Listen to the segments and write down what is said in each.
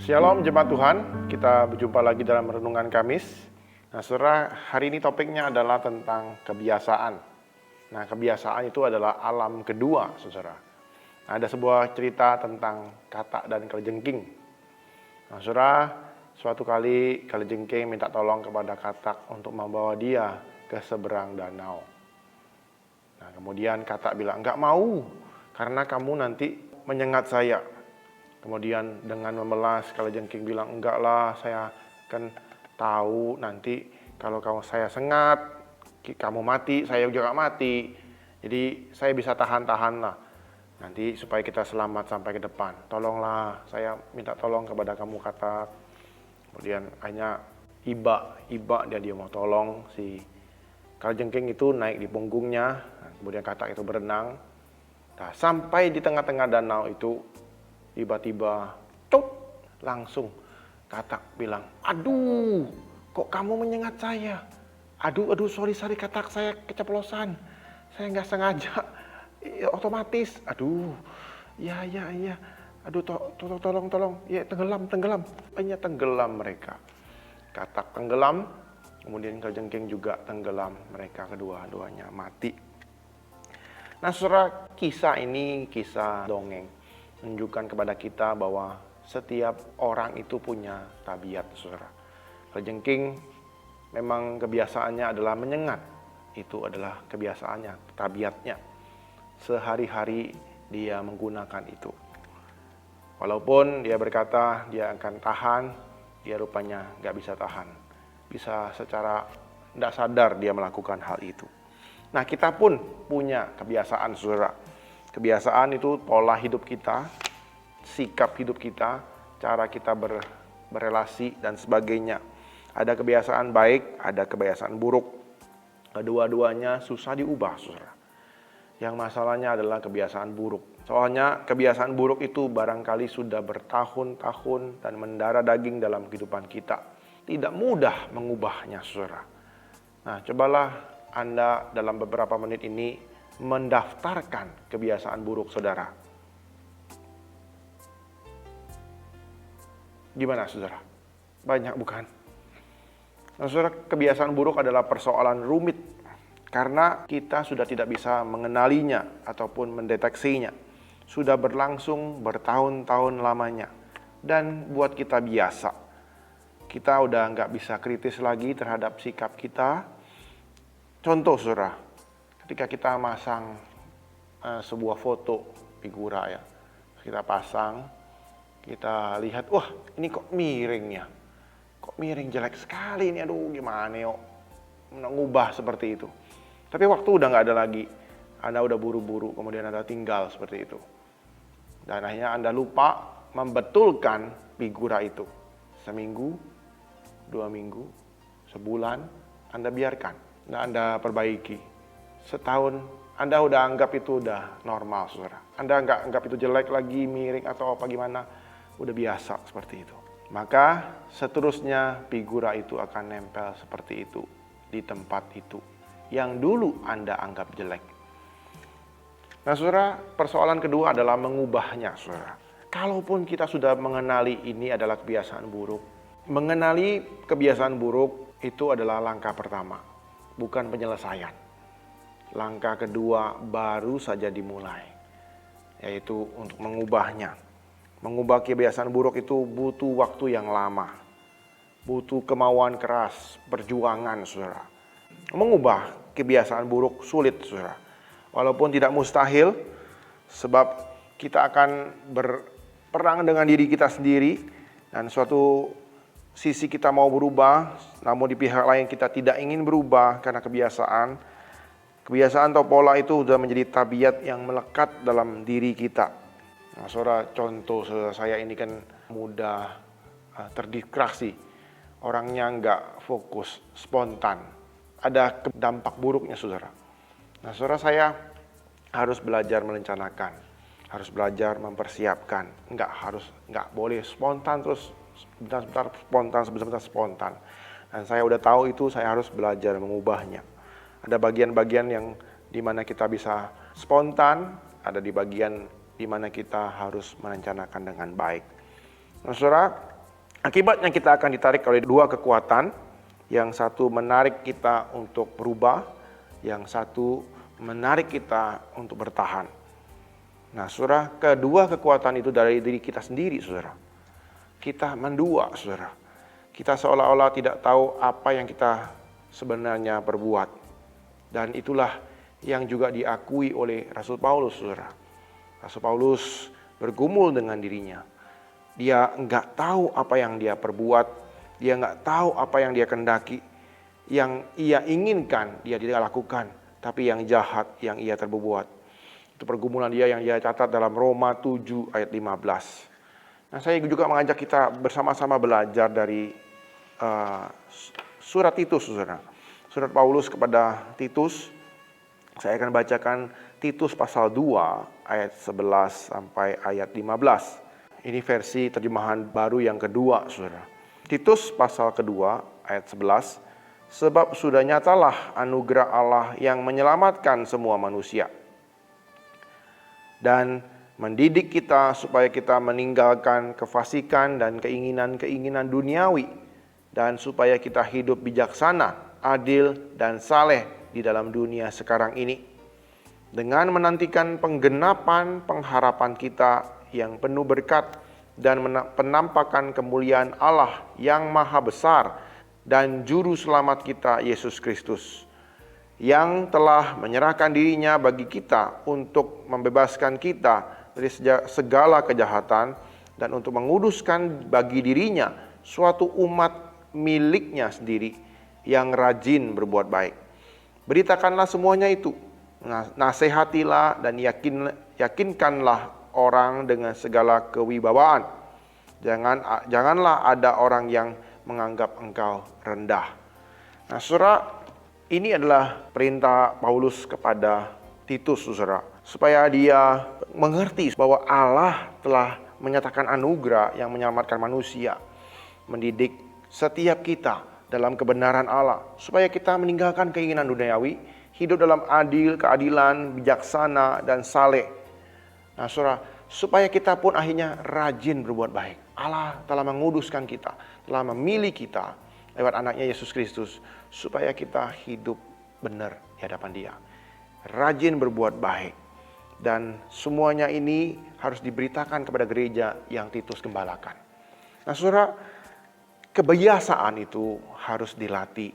Shalom jemaat Tuhan, kita berjumpa lagi dalam Renungan Kamis. Nah saudara, hari ini topiknya adalah tentang kebiasaan. Nah kebiasaan itu adalah alam kedua saudara. Nah, ada sebuah cerita tentang katak dan kalajengking. Nah saudara, suatu kali kalajengking minta tolong kepada katak untuk membawa dia ke seberang danau. Nah kemudian katak bilang, enggak mau, karena kamu nanti menyengat saya. Kemudian dengan memelas kalajengking bilang, enggak lah, saya kan tahu nanti kalau saya sengat, kamu mati, saya juga mati. Jadi saya bisa tahan-tahan lah. Nanti supaya kita selamat sampai ke depan. Tolonglah, saya minta tolong kepada kamu katak. Kemudian hanya iba dia mau tolong si kalajengking itu naik di punggungnya. Kemudian katak itu berenang. Nah, sampai di tengah-tengah danau itu tiba-tiba, langsung katak bilang, aduh, kok kamu menyengat saya? Aduh, sorry katak, saya keceplosan. Saya nggak sengaja, otomatis. Aduh, ya. Aduh, tolong. Ya, tenggelam. Hanya tenggelam mereka. Katak tenggelam, kemudian kalajengking juga tenggelam. Mereka kedua-duanya mati. Nah, saudara, kisah ini kisah dongeng. Menunjukkan kepada kita bahwa setiap orang itu punya tabiat, saudara. Kalajengking memang kebiasaannya adalah menyengat. Itu adalah kebiasaannya, tabiatnya. Sehari-hari dia menggunakan itu. Walaupun dia berkata dia akan tahan, dia rupanya nggak bisa tahan. Bisa secara tidak sadar dia melakukan hal itu. Nah, kita pun punya kebiasaan, saudara. Kebiasaan itu pola hidup kita, sikap hidup kita, cara kita berelasi dan sebagainya. Ada kebiasaan baik, ada kebiasaan buruk. Kedua-duanya susah diubah, saudara. Yang masalahnya adalah kebiasaan buruk. Soalnya kebiasaan buruk itu barangkali sudah bertahun-tahun dan mendarah daging dalam kehidupan kita. Tidak mudah mengubahnya, saudara. Nah, cobalah Anda dalam beberapa menit ini mendaftarkan kebiasaan buruk saudara. Gimana saudara? Banyak bukan? Nah saudara, kebiasaan buruk adalah persoalan rumit karena kita sudah tidak bisa mengenalinya ataupun mendeteksinya. Sudah berlangsung bertahun-tahun lamanya dan buat kita biasa. Kita udah nggak bisa kritis lagi terhadap sikap kita. Contoh saudara, ketika kita masang sebuah foto figura ya, kita pasang, kita lihat, wah ini kok miringnya, kok miring jelek sekali ini, aduh gimana yuk, mengubah seperti itu. Tapi waktu udah nggak ada lagi, Anda udah buru-buru, kemudian Anda tinggal seperti itu. Dan akhirnya Anda lupa membetulkan figura itu. Seminggu, 2 minggu, sebulan, Anda biarkan, dan Anda perbaiki. Setahun, Anda udah anggap itu udah normal, saudara. Anda nggak anggap itu jelek lagi, miring atau apa gimana, udah biasa seperti itu. Maka seterusnya figura itu akan nempel seperti itu di tempat itu yang dulu Anda anggap jelek. Nah, saudara, persoalan kedua adalah mengubahnya, saudara. Kalaupun kita sudah mengenali ini adalah kebiasaan buruk, mengenali kebiasaan buruk itu adalah langkah pertama, bukan penyelesaian. Langkah kedua baru saja dimulai, yaitu untuk mengubahnya. Mengubah kebiasaan buruk itu butuh waktu yang lama, butuh kemauan keras, perjuangan, saudara. Mengubah kebiasaan buruk sulit, saudara. Walaupun tidak mustahil, sebab kita akan berperang dengan diri kita sendiri, dan suatu sisi kita mau berubah, namun di pihak lain kita tidak ingin berubah karena kebiasaan. Kebiasaan atau pola itu sudah menjadi tabiat yang melekat dalam diri kita. Nah, saudara, contoh saudara saya ini kan mudah terdistraksi. Orangnya nggak fokus, spontan. Ada dampak buruknya, saudara. Nah, saudara, saya harus belajar merencanakan. Harus belajar mempersiapkan. Nggak boleh spontan terus sebentar spontan. Dan saya udah tahu itu, saya harus belajar mengubahnya. Ada bagian-bagian yang dimana kita bisa spontan, ada di bagian dimana kita harus merencanakan dengan baik. Nah, saudara, Akibatnya kita akan ditarik oleh dua kekuatan, yang satu menarik kita untuk berubah, yang satu menarik kita untuk bertahan. Nah, saudara, kedua kekuatan itu dari diri kita sendiri, saudara. Kita mendua, saudara. Kita seolah-olah tidak tahu apa yang kita sebenarnya perbuat. Dan itulah yang juga diakui oleh Rasul Paulus, saudara. Rasul Paulus bergumul dengan dirinya. Dia enggak tahu apa yang dia perbuat. Dia enggak tahu apa yang dia kendaki. Yang ia inginkan, dia tidak lakukan. Tapi yang jahat, yang ia terbuat. Itu pergumulan dia yang dia catat dalam Roma 7 ayat 15. Nah, saya juga mengajak kita bersama-sama belajar dari surat Titus, saudara. Surat Paulus kepada Titus. Saya akan bacakan Titus pasal 2 ayat 11 sampai ayat 15. Ini versi terjemahan baru yang kedua, saudara. Titus pasal kedua ayat 11. Sebab sudah nyatalah anugerah Allah yang menyelamatkan semua manusia. Dan mendidik kita supaya kita meninggalkan kefasikan dan keinginan-keinginan duniawi. Dan supaya kita hidup bijaksana, adil, dan saleh di dalam dunia sekarang ini. Dengan menantikan penggenapan pengharapan kita yang penuh berkat dan penampakan kemuliaan Allah yang maha besar dan juru selamat kita Yesus Kristus, yang telah menyerahkan dirinya bagi kita untuk membebaskan kita dari segala kejahatan dan untuk menguduskan bagi dirinya suatu umat miliknya sendiri yang rajin berbuat baik. Beritakanlah semuanya itu, nasihatilah dan yakinkanlah orang dengan segala kewibawaan. Janganlah ada orang yang menganggap engkau rendah. Nah, saudara, ini adalah perintah Paulus kepada Titus, saudara, supaya dia mengerti bahwa Allah telah menyatakan anugerah yang menyelamatkan manusia, mendidik setiap kita dalam kebenaran Allah, supaya kita meninggalkan keinginan duniawi, hidup dalam adil, keadilan, bijaksana, dan saleh. Nah, saudara, supaya kita pun akhirnya rajin berbuat baik. Allah telah menguduskan kita, telah memilih kita lewat anaknya Yesus Kristus, supaya kita hidup benar di hadapan Dia. Rajin berbuat baik. Dan semuanya ini harus diberitakan kepada gereja yang Titus gembalakan. Nah, saudara, kebiasaan itu harus dilatih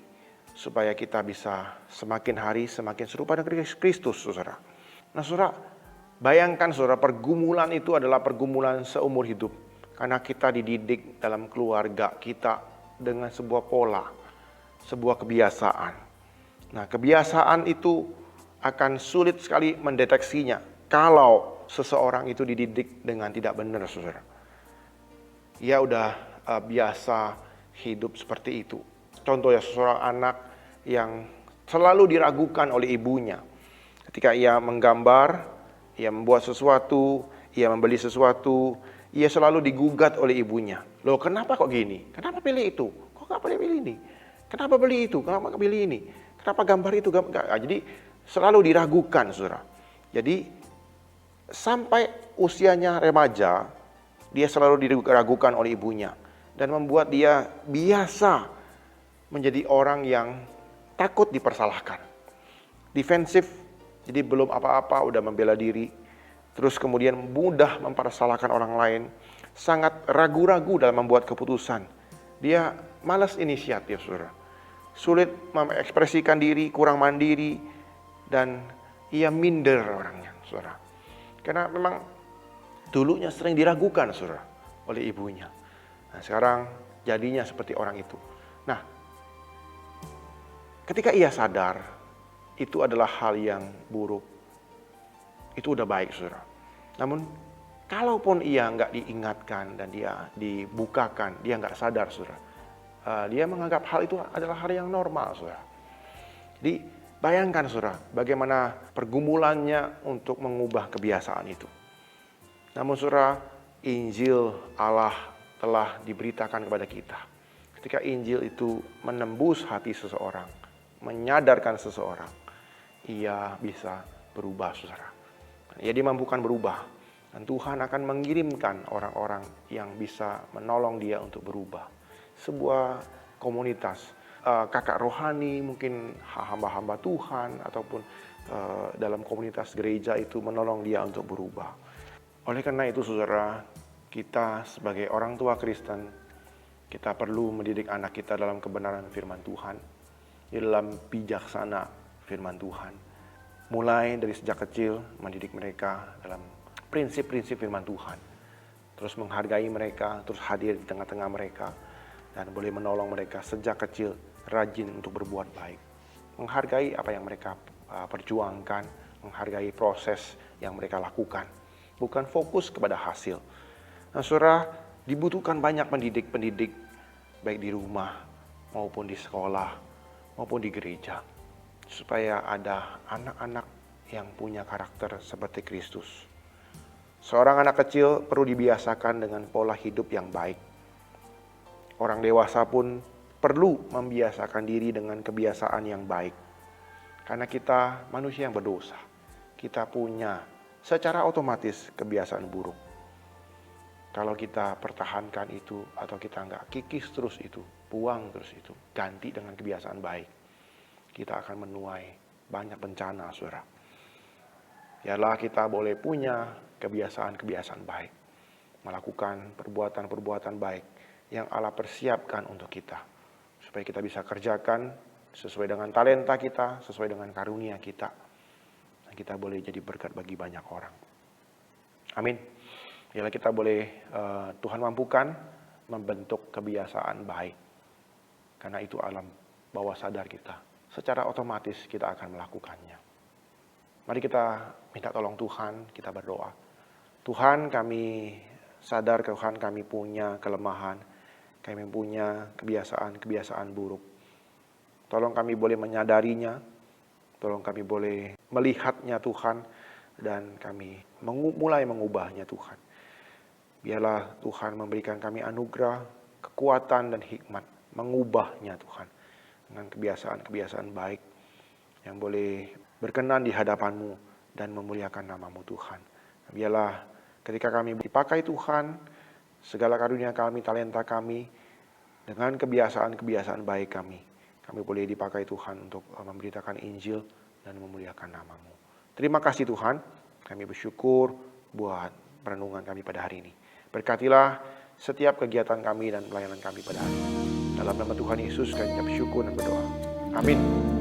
supaya kita bisa semakin hari semakin serupa dengan Kristus, saudara. Nah, saudara, bayangkan, saudara, pergumulan itu adalah pergumulan seumur hidup. Karena kita dididik dalam keluarga kita dengan sebuah pola, sebuah kebiasaan. Nah, kebiasaan itu akan sulit sekali mendeteksinya kalau seseorang itu dididik dengan tidak benar, saudara. Ia udah biasa hidup seperti itu. Contoh ya, seorang anak yang selalu diragukan oleh ibunya. Ketika ia menggambar, ia membuat sesuatu, ia membeli sesuatu, ia selalu digugat oleh ibunya. Loh, kenapa kok gini? Kenapa pilih itu? Kok gak boleh pilih ini? Kenapa beli itu? Kenapa gak pilih ini? Kenapa gambar itu? Jadi selalu diragukan, saudara. Jadi sampai usianya remaja, dia selalu diragukan oleh ibunya. Dan membuat dia biasa menjadi orang yang takut dipersalahkan. Defensif, jadi belum apa-apa udah membela diri. Terus kemudian mudah mempersalahkan orang lain. Sangat ragu-ragu dalam membuat keputusan. Dia malas inisiatif, saudara. Sulit mengekspresikan diri, kurang mandiri. Dan ia minder orangnya, saudara. Karena memang dulunya sering diragukan, saudara, oleh ibunya. Nah, sekarang jadinya seperti orang itu. Nah, ketika ia sadar, itu adalah hal yang buruk. Itu udah baik, saudara. Namun, kalaupun ia nggak diingatkan dan dia dibukakan, dia nggak sadar, saudara. Dia menganggap hal itu adalah hal yang normal, saudara. Jadi, bayangkan, saudara, bagaimana pergumulannya untuk mengubah kebiasaan itu. Namun, saudara, Injil Allah telah diberitakan kepada kita. Ketika Injil itu menembus hati seseorang, menyadarkan seseorang, ia bisa berubah, saudara. Ia dimampukan berubah. Dan Tuhan akan mengirimkan orang-orang yang bisa menolong dia untuk berubah. Sebuah komunitas, kakak rohani, mungkin hamba-hamba Tuhan, ataupun dalam komunitas gereja itu menolong dia untuk berubah. Oleh karena itu saudara, kita sebagai orang tua Kristen, kita perlu mendidik anak kita dalam kebenaran firman Tuhan, di dalam bijaksana firman Tuhan. Mulai dari sejak kecil mendidik mereka dalam prinsip-prinsip firman Tuhan. Terus menghargai mereka, terus hadir di tengah-tengah mereka, dan boleh menolong mereka sejak kecil rajin untuk berbuat baik. Menghargai apa yang mereka perjuangkan, menghargai proses yang mereka lakukan. Bukan fokus kepada hasil. Nah, saudara, dibutuhkan banyak pendidik-pendidik, baik di rumah, maupun di sekolah, maupun di gereja. Supaya ada anak-anak yang punya karakter seperti Kristus. Seorang anak kecil perlu dibiasakan dengan pola hidup yang baik. Orang dewasa pun perlu membiasakan diri dengan kebiasaan yang baik. Karena kita manusia yang berdosa. Kita punya secara otomatis kebiasaan buruk. Kalau kita pertahankan itu atau kita nggak kikis terus itu, buang terus itu, ganti dengan kebiasaan baik, kita akan menuai banyak bencana, saudara. Biarlah kita boleh punya kebiasaan-kebiasaan baik, melakukan perbuatan-perbuatan baik yang Allah persiapkan untuk kita, supaya kita bisa kerjakan sesuai dengan talenta kita, sesuai dengan karunia kita, dan kita boleh jadi berkat bagi banyak orang. Amin. Biarlah kita boleh Tuhan mampukan membentuk kebiasaan baik, karena itu alam bawah sadar kita. Secara otomatis kita akan melakukannya. Mari kita minta tolong Tuhan, kita berdoa. Tuhan, kami sadar Tuhan kami punya kelemahan, kami punya kebiasaan-kebiasaan buruk. Tolong kami boleh menyadarinya, tolong kami boleh melihatnya Tuhan, dan kami mulai mengubahnya Tuhan. Biarlah Tuhan memberikan kami anugerah, kekuatan dan hikmat mengubahnya Tuhan dengan kebiasaan-kebiasaan baik yang boleh berkenan di hadapan-Mu dan memuliakan nama-Mu Tuhan. Biarlah ketika kami dipakai Tuhan, segala karunia kami, talenta kami, dengan kebiasaan-kebiasaan baik kami boleh dipakai Tuhan untuk memberitakan Injil dan memuliakan nama-Mu. Terima kasih Tuhan, kami bersyukur buat perenungan kami pada hari ini. Berkatilah setiap kegiatan kami dan pelayanan kami pada hari ini. Dalam nama Tuhan Yesus kami bersyukur dan berdoa. Amin.